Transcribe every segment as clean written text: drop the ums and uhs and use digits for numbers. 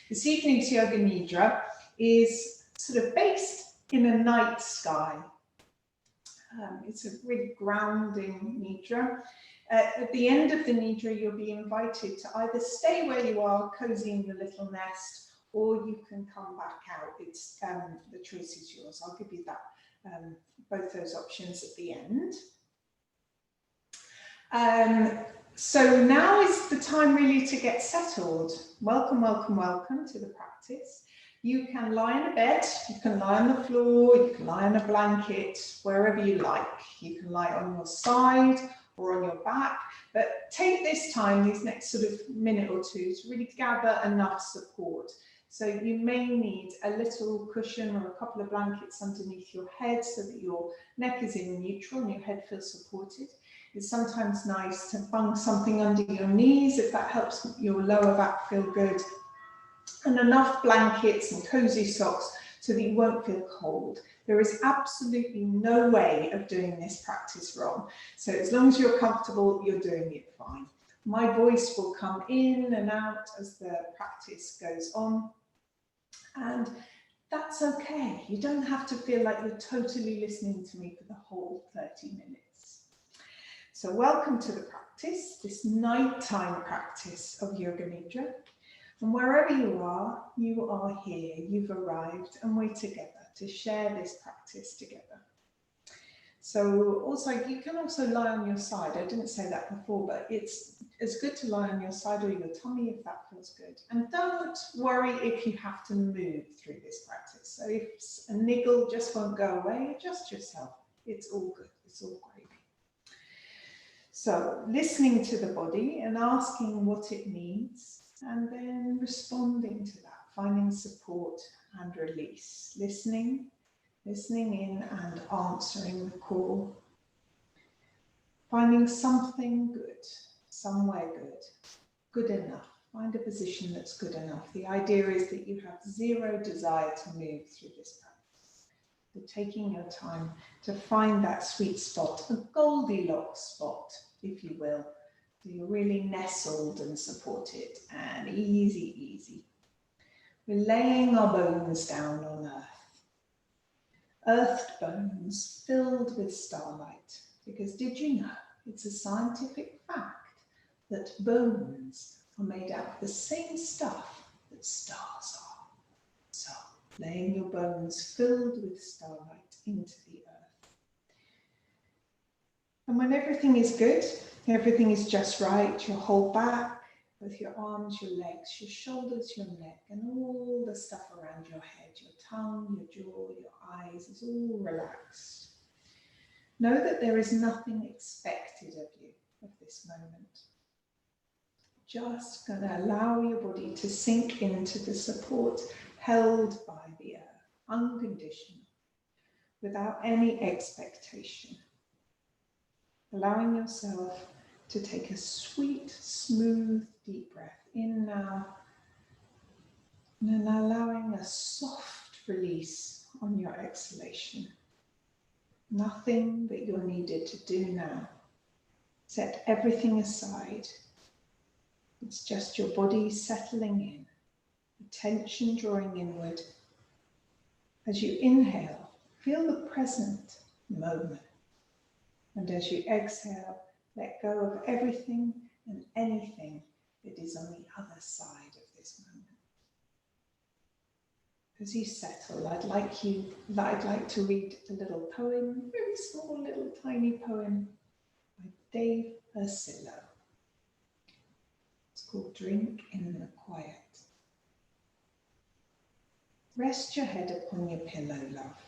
This evening's Yoga Nidra is sort of based in a night sky. It's a really grounding Nidra. At the end of the Nidra, you'll be invited to either stay where you are, cozy in your little nest, or you can come back out. It's the choice is yours. I'll give you that both those options at the end. So now is the time really to get settled. Welcome, welcome, welcome to the practice. You can lie in a bed, you can lie on the floor, you can lie on a blanket, wherever you like. You can lie on your side or on your back, but take this time, these next sort of minute or two, to really gather enough support. So you may need a little cushion or a couple of blankets underneath your head so that your neck is in neutral and your head feels supported. It's sometimes nice to bung something under your knees if that helps your lower back feel good. And enough blankets and cozy socks so that you won't feel cold. There is absolutely no way of doing this practice wrong. So as long as you're comfortable, you're doing it fine. My voice will come in and out as the practice goes on. And that's okay. You don't have to feel like you're totally listening to me for the whole 30 minutes. So welcome to the practice, this nighttime practice of Yoga Nidra. And wherever you are here, you've arrived, and we're together to share this practice together. So also, you can also lie on your side. I didn't say that before, but it's good to lie on your side or your tummy if that feels good. And don't worry if you have to move through this practice. So if a niggle just won't go away, adjust yourself. It's all good. It's all great. So listening to the body and asking what it needs, and then responding to that, finding support and release. Listening in and answering the call. Finding something good, somewhere good enough. Find a position that's good enough. The idea is that you have zero desire to move through this practice. You're taking your time to find that sweet spot, a Goldilocks spot, if you will. So you're really nestled and supported and easy. We're laying our bones down on earth. Earthed bones filled with starlight. Because did you know it's a scientific fact that bones are made out of the same stuff that stars are? So laying your bones filled with starlight into the earth. And when everything is good, everything is just right, your whole back, both your arms, your legs, your shoulders, your neck, and all the stuff around your head, your tongue, your jaw, your eyes, is all relaxed. Know that there is nothing expected of you at this moment. Just going to allow your body to sink into the support held by the earth, unconditional, without any expectation. Allowing yourself to take a sweet, smooth, deep breath in now, and then allowing a soft release on your exhalation. Nothing that you're needed to do now. Set everything aside. It's just your body settling in, the tension drawing inward. As you inhale, feel the present moment. And as you exhale, let go of everything and anything that is on the other side of this moment. As you settle, I'd like to read a little poem, very small, little tiny poem by Dave Ursillo. It's called Drink in the Quiet. Rest your head upon your pillow, love.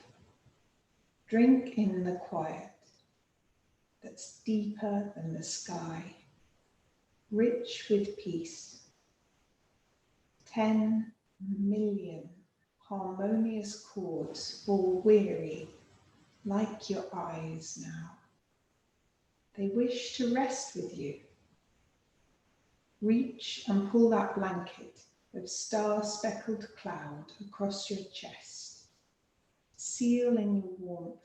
Drink in the quiet that's deeper than the sky, rich with peace. 10 million harmonious chords fall weary like your eyes now. They wish to rest with you. Reach and pull that blanket of star-speckled cloud across your chest. Seal in your warmth.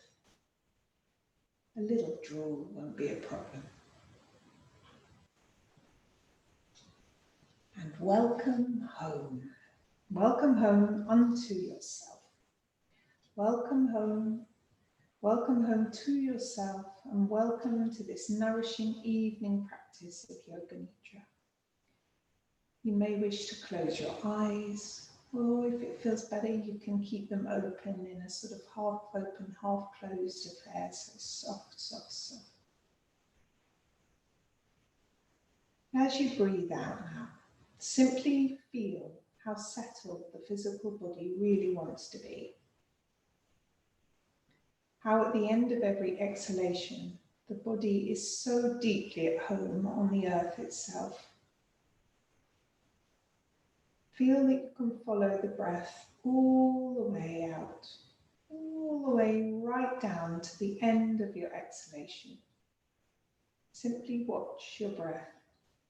A little drool won't be a problem. And welcome home. Welcome home unto yourself. Welcome home to yourself, and welcome to this nourishing evening practice of Yoga Nidra. You may wish to close your eyes, or if it feels better, you can keep them open in a sort of half open, half closed affair, so soft, soft, soft. As you breathe out now, simply feel how settled the physical body really wants to be. How at the end of every exhalation, the body is so deeply at home on the earth itself. Feel that you can follow the breath all the way out, all the way right down to the end of your exhalation. Simply watch your breath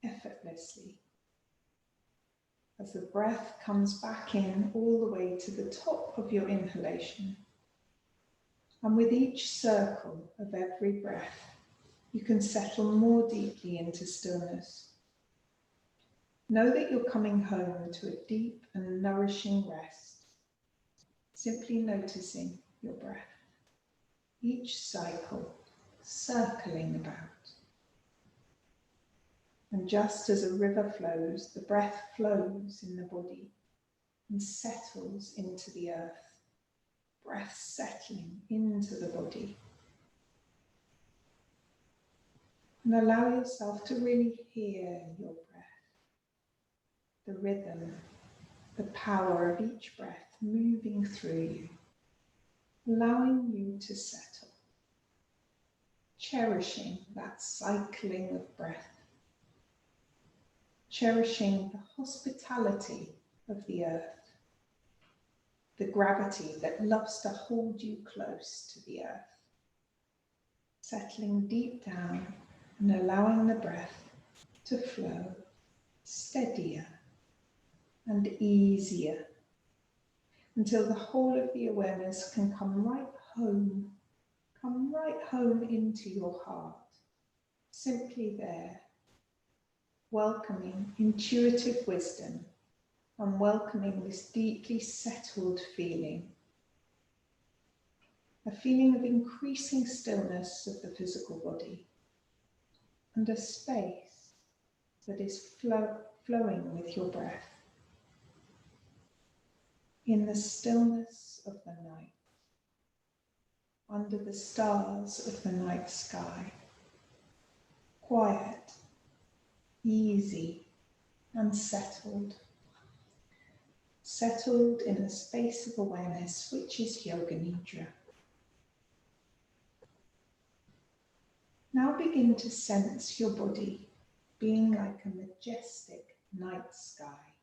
effortlessly. As the breath comes back in all the way to the top of your inhalation. And with each circle of every breath, you can settle more deeply into stillness. Know that you're coming home to a deep and nourishing rest, simply noticing your breath, each cycle circling about. And just as a river flows, the breath flows in the body and settles into the earth, breath settling into the body. And allow yourself to really hear your breath, the rhythm, the power of each breath moving through you, allowing you to settle, cherishing that cycling of breath, cherishing the hospitality of the earth, the gravity that loves to hold you close to the earth, settling deep down and allowing the breath to flow steadier and easier until the whole of the awareness can come right home into your heart, simply there, welcoming intuitive wisdom and welcoming this deeply settled feeling, a feeling of increasing stillness of the physical body and a space that is flowing with your breath. In the stillness of the night, under the stars of the night sky, quiet, easy and settled in a space of awareness which is Yoga Nidra. Now begin to sense your body being like a majestic night sky,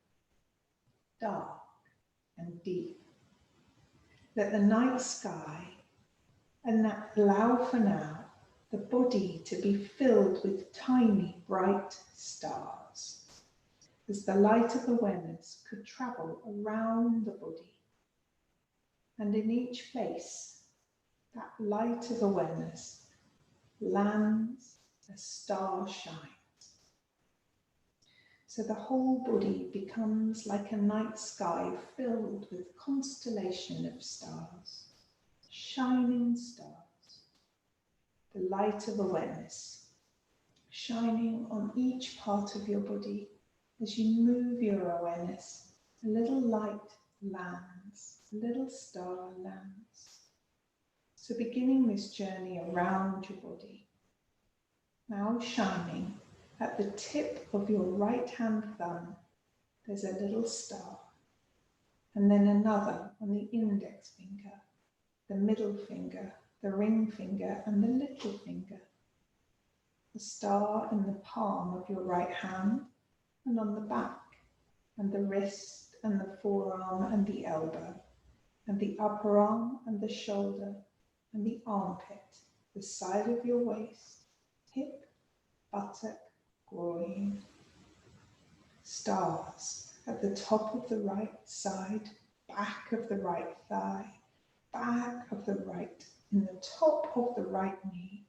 dark and deep. Let the night sky allow for now the body to be filled with tiny bright stars, as the light of awareness could travel around the body. And in each place, that light of awareness lands, a star shines. So the whole body becomes like a night sky filled with constellation of stars, shining stars. The light of awareness shining on each part of your body. As you move your awareness, a little light lands, a little star lands. So beginning this journey around your body, now shining at the tip of your right hand thumb, there's a little star, and then another on the index finger, the middle finger, the ring finger, and the little finger. The star in the palm of your right hand, and on the back, and the wrist, and the forearm, and the elbow, and the upper arm, and the shoulder, and the armpit, the side of your waist, hip, buttock, groin. Stars at the top of the right side, back of the right thigh, back of the right, in the top of the right knee,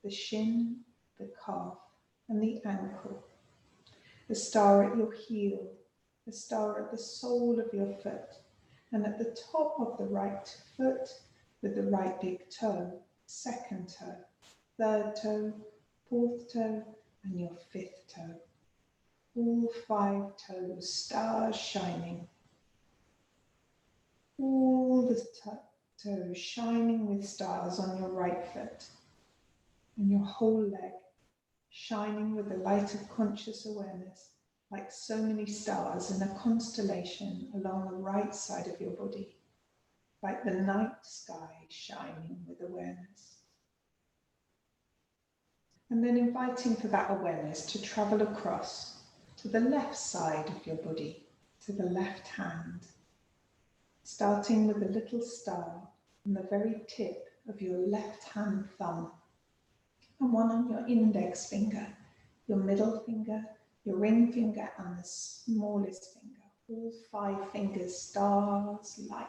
the shin, the calf, and the ankle. The star at your heel, the star at the sole of your foot, and at the top of the right foot with the right big toe, second toe, third toe, fourth toe, and your fifth toe. All 5 toes, stars shining. All the toes shining with stars on your right foot, and your whole leg shining with the light of conscious awareness, like so many stars in a constellation along the right side of your body, like the night sky shining with awareness. And then inviting for that awareness to travel across to the left side of your body, to the left hand, starting with a little star on the very tip of your left hand thumb, and one on your index finger, your middle finger, your ring finger, and the smallest finger. All 5 fingers, stars, light.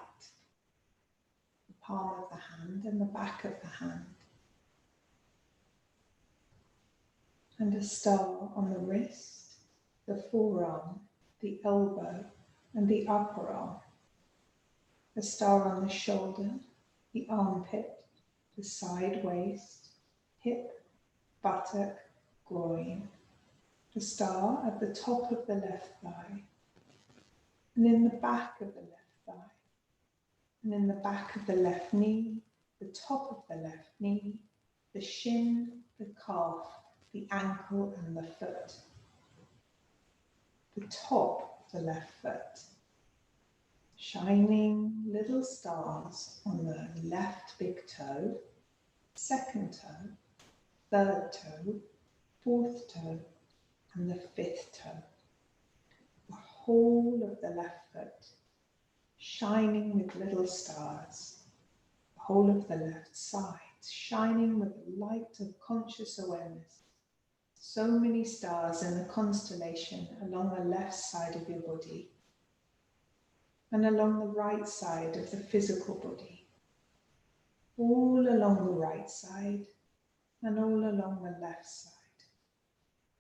The palm of the hand and the back of the hand. And a star on the wrist, the forearm, the elbow, and the upper arm. A star on the shoulder, the armpit, the side waist, hip, buttock, groin. A star at the top of the left thigh, and in the back of the left thigh, and in the back of the left knee, the top of the left knee, the shin, the calf, the ankle, and the foot. The top of the left foot. Shining little stars on the left big toe, second toe, third toe, fourth toe, and the fifth toe. The whole of the left foot, shining with little stars. The whole of the left side, shining with the light of conscious awareness. So many stars in the constellation along the left side of your body, and along the right side of the physical body, all along the right side and all along the left side,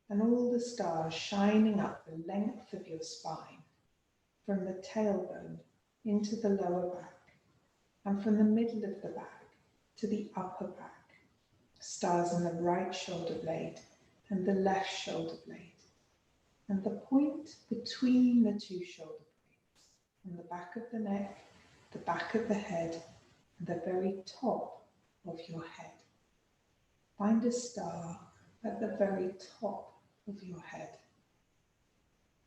and all the stars shining up the length of your spine, from the tailbone into the lower back, and from the middle of the back to the upper back. Stars on the right shoulder blade and the left shoulder blade, and the point between the 2 shoulder blades, from the back of the neck, the back of the head, and the very top of your head. Find a star at the very top of your head.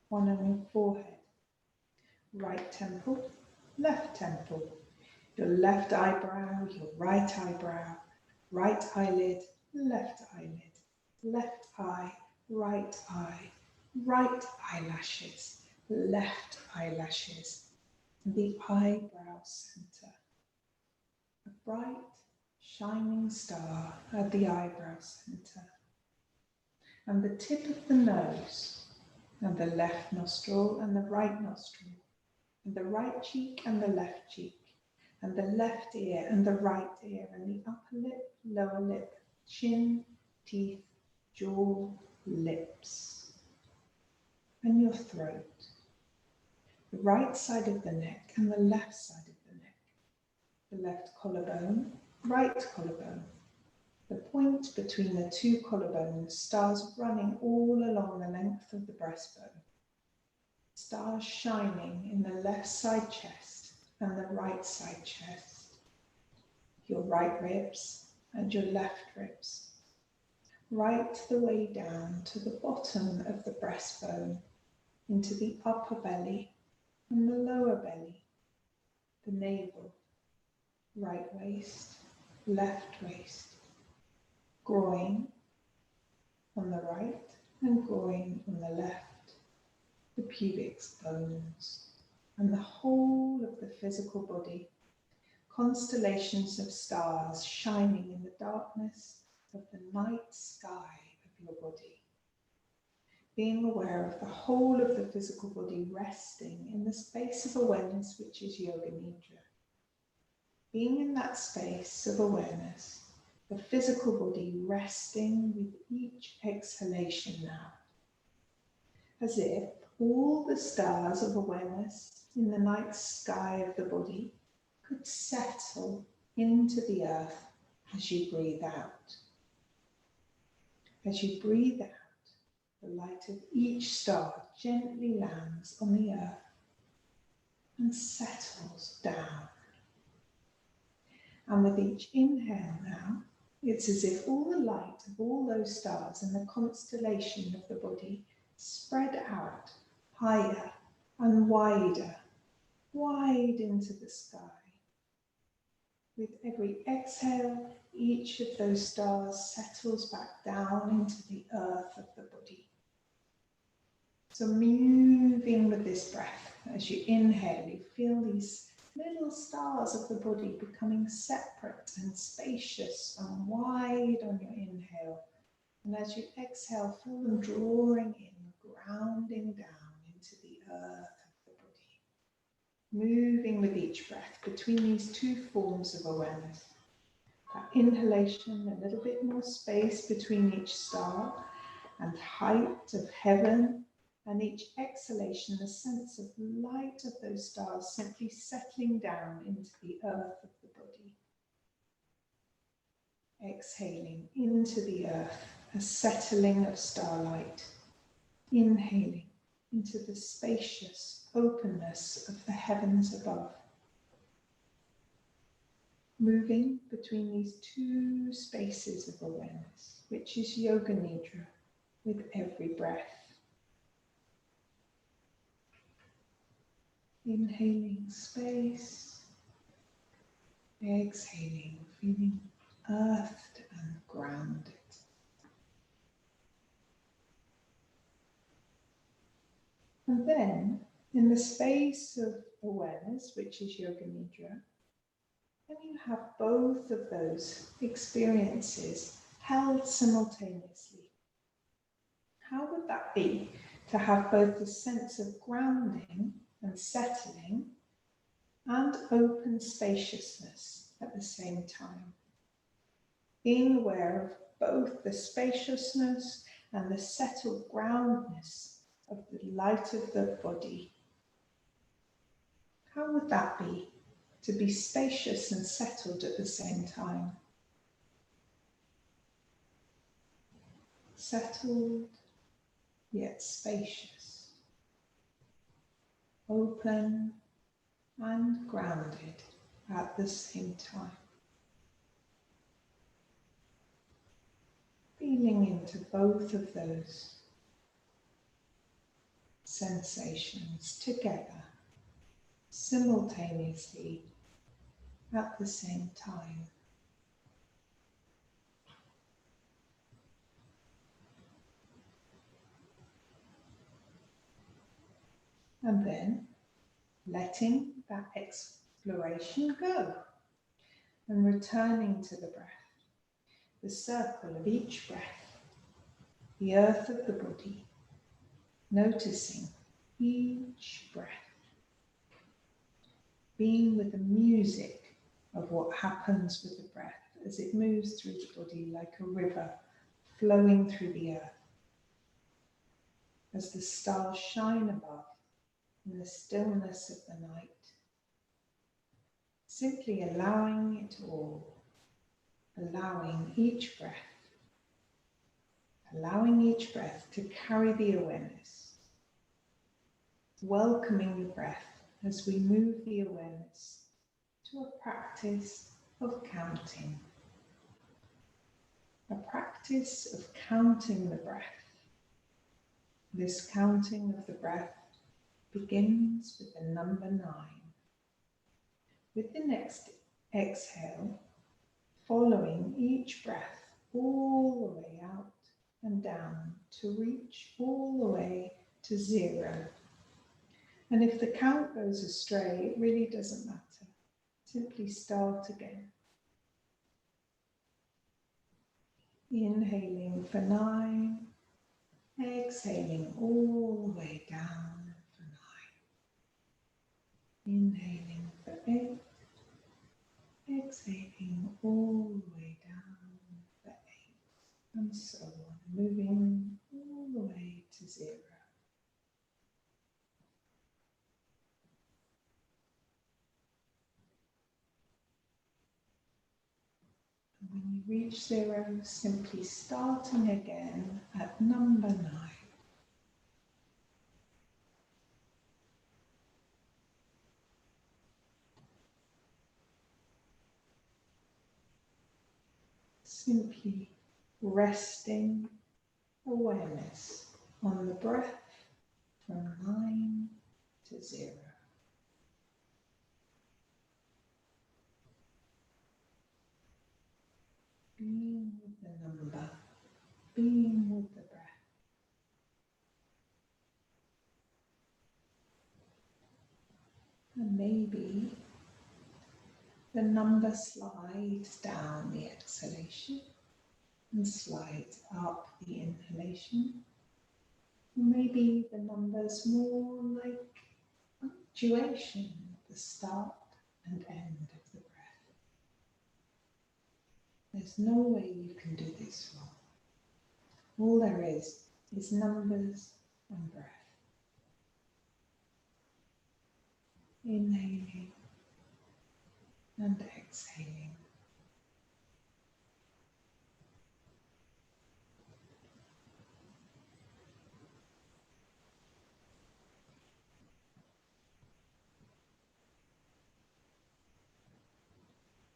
One on your forehead, right temple, left temple, your left eyebrow, your right eyebrow, right eyelid, left eyelid, left eye, right eyelashes, left eyelashes, and the eyebrow center. A bright, shining star at the eyebrow center. And the tip of the nose, and the left nostril and the right nostril, and the right cheek and the left cheek, and the left ear and the right ear, and the upper lip, lower lip, chin, teeth, jaw, lips, and your throat. The right side of the neck and the left side of the neck, the left collarbone, right collarbone, the point between the 2 collarbones, stars running all along the length of the breastbone, stars shining in the left side chest and the right side chest, your right ribs and your left ribs, right the way down to the bottom of the breastbone, into the upper belly and the lower belly, the navel, right waist, left waist, groin on the right and groin on the left, the pubic bones, and the whole of the physical body, constellations of stars shining in the darkness of the night sky of your body. Being aware of the whole of the physical body resting in the space of awareness which is Yoga Nidra. Being in that space of awareness, the physical body resting with each exhalation now, as if all the stars of awareness in the night sky of the body could settle into the earth as you breathe out. As you breathe out, the light of each star gently lands on the earth and settles down. And with each inhale now, it's as if all the light of all those stars in the constellation of the body spread out higher and wider, wide into the sky. With every exhale, each of those stars settles back down into the earth of the body. So moving with this breath, as you inhale, you feel these little stars of the body becoming separate and spacious and wide on your inhale. And as you exhale, feel them drawing in, grounding down into the earth of the body. Moving with each breath between these two forms of awareness. That inhalation, a little bit more space between each star and height of heaven. And each exhalation, the sense of light of those stars simply settling down into the earth of the body. Exhaling into the earth, a settling of starlight. Inhaling into the spacious openness of the heavens above. Moving between these two spaces of awareness, which is Yoga Nidra, with every breath. Inhaling space, exhaling, feeling earthed and grounded. And then, in the space of awareness, which is Yoga Nidra, then you have both of those experiences held simultaneously. How would that be to have both the sense of grounding and settling and open spaciousness at the same time? Being aware of both the spaciousness and the settled groundness of the light of the body. How would that be to be spacious and settled at the same time? Settled yet spacious, open and grounded at the same time. Feeling into both of those sensations together, simultaneously, at the same time. And then letting that exploration go and returning to the breath, the circle of each breath, the earth of the body, noticing each breath, being with the music of what happens with the breath as it moves through the body like a river flowing through the earth. As the stars shine above in the stillness of the night, simply allowing it all, allowing each breath to carry the awareness, welcoming the breath as we move the awareness to a practice of counting. A practice of counting the breath. This counting of the breath begins with the number 9. With the next exhale, following each breath all the way out and down to reach all the way to 0. And if the count goes astray, it really doesn't matter. Simply start again. Inhaling for 9, exhaling all the way down for 9. Inhaling for 8, exhaling all the way down for 8, and so on, moving all the way to 0. When you reach 0, simply starting again at number 9. Simply resting awareness on the breath from 9 to 0. Being with the number, being with the breath. And maybe the number slides down the exhalation and slides up the inhalation. Or maybe the number's more like punctuation at the start and end of the breath. There's no way you can do this wrong. All there is numbers and breath. Inhaling and exhaling.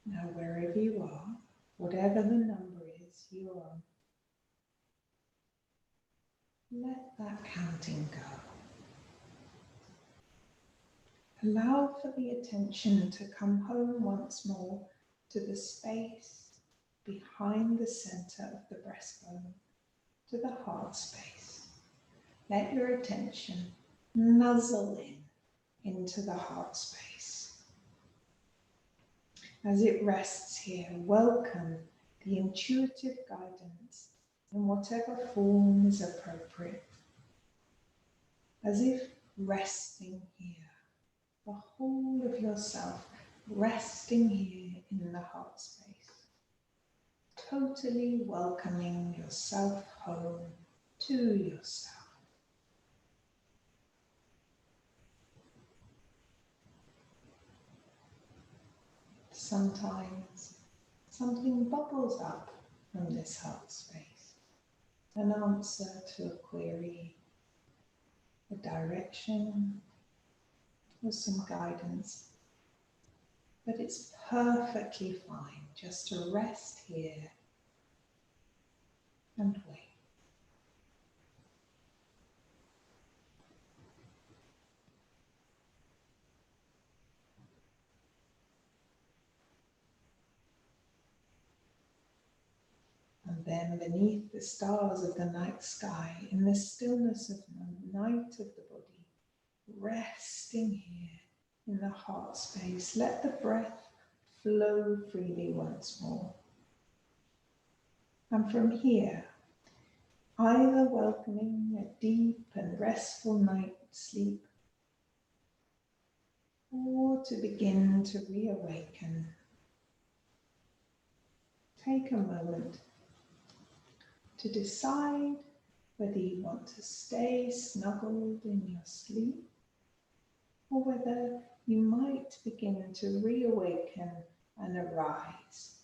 Now wherever you are, whatever the number is you're on, let that counting go. Allow for the attention to come home once more to the space behind the center of the breastbone, to the heart space. Let your attention nuzzle into the heart space. As it rests here, welcome the intuitive guidance in whatever form is appropriate. As if resting here, the whole of yourself resting here in the heart space, totally welcoming yourself home to yourself. Sometimes something bubbles up from this heart space, an answer to a query, a direction, or some guidance. But it's perfectly fine just to rest here and wait. And then beneath the stars of the night sky, in the stillness of the night of the body, resting here in the heart space, let the breath flow freely once more. And from here, either welcoming a deep and restful night's sleep, or to begin to reawaken, take a moment to decide whether you want to stay snuggled in your sleep, or whether you might begin to reawaken and arise,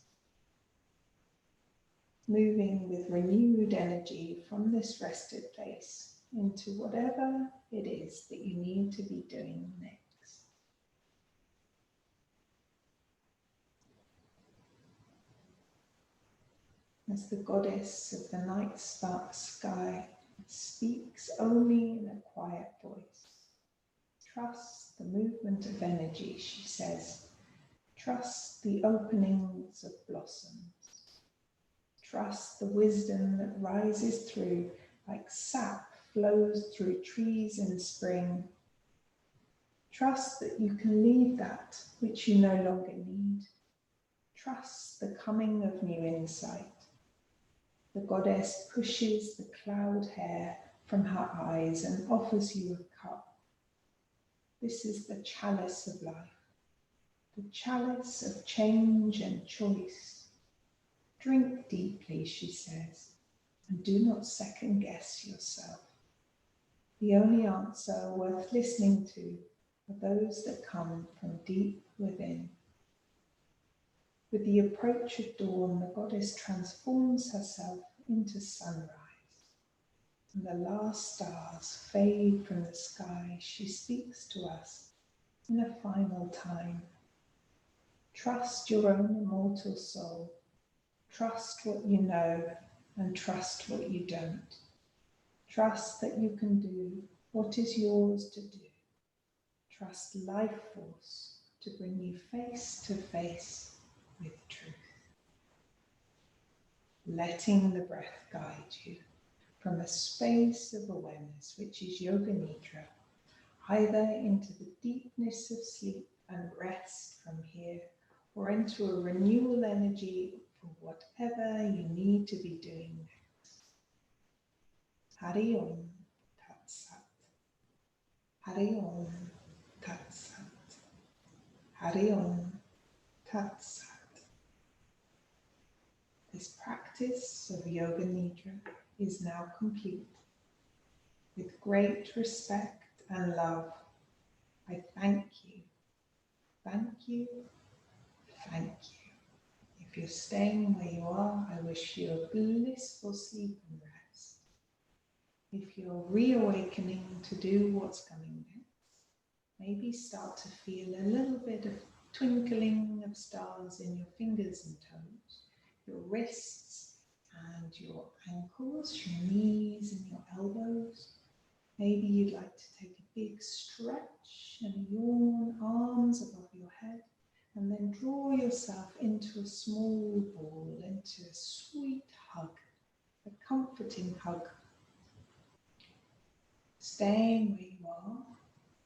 moving with renewed energy from this rested place into whatever it is that you need to be doing next. As the goddess of the night sky speaks only in a quiet voice. Trust the movement of energy, she says. Trust the openings of blossoms. Trust the wisdom that rises through like sap flows through trees in spring. Trust that you can leave that which you no longer need. Trust the coming of new insight. The goddess pushes the cloud hair from her eyes and offers you a cup. This is the chalice of life, the chalice of change and choice. Drink deeply, she says, and do not second guess yourself. The only answer worth listening to are those that come from deep within. With the approach of dawn, the goddess transforms herself into sunrise. And the last stars fade from the sky. She speaks to us in a final time. Trust your own immortal soul. Trust what you know and trust what you don't. Trust that you can do what is yours to do. Trust life force to bring you face to face with truth. Letting the breath guide you from a space of awareness, which is Yoga Nidra, either into the deepness of sleep and rest from here, or into a renewal energy for whatever you need to be doing next. Hari Om Tat Sat. Hari Om Tat Sat. Hari Om Tat Sat. This practice of Yoga Nidra is now complete. With great respect and love, I thank you. Thank you. Thank you. If you're staying where you are, I wish you a blissful sleep and rest. If you're reawakening to do what's coming next, maybe start to feel a little bit of twinkling of stars in your fingers and toes, your wrists and your ankles, your knees and your elbows. Maybe you'd like to take a big stretch and yawn, arms above your head, and then draw yourself into a small ball, into a sweet hug, a comforting hug. Staying where you are,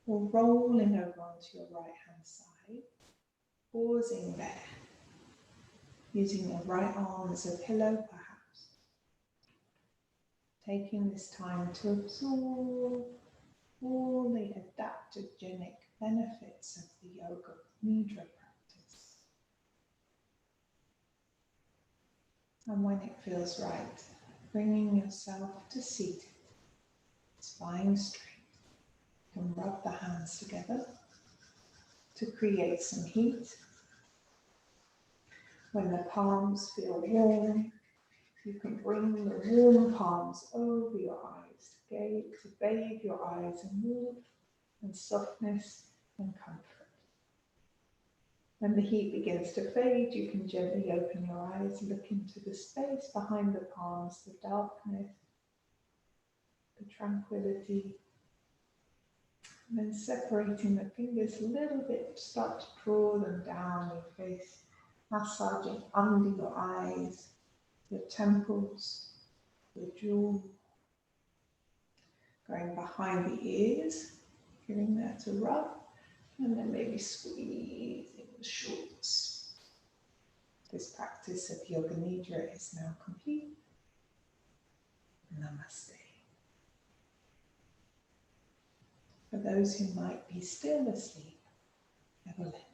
or rolling over onto your right hand side, pausing there, using your right arm as a pillow perhaps. Taking this time to absorb all the adaptogenic benefits of the Yoga Nidra practice. And when it feels right, bringing yourself to seated, spine straight. You can rub the hands together to create some heat. When the palms feel warm, you can bring the warm palms over your eyes to bathe your eyes in warmth and softness and comfort. When the heat begins to fade, you can gently open your eyes, look into the space behind the palms, the darkness, the tranquility. And then separating the fingers a little bit, start to draw them down your face, massaging under your eyes, your temples, your jaw, going behind the ears, giving that a rub, and then maybe squeezing the shoulders. This practice of Yoga Nidra is now complete. Namaste. For those who might be still asleep, never let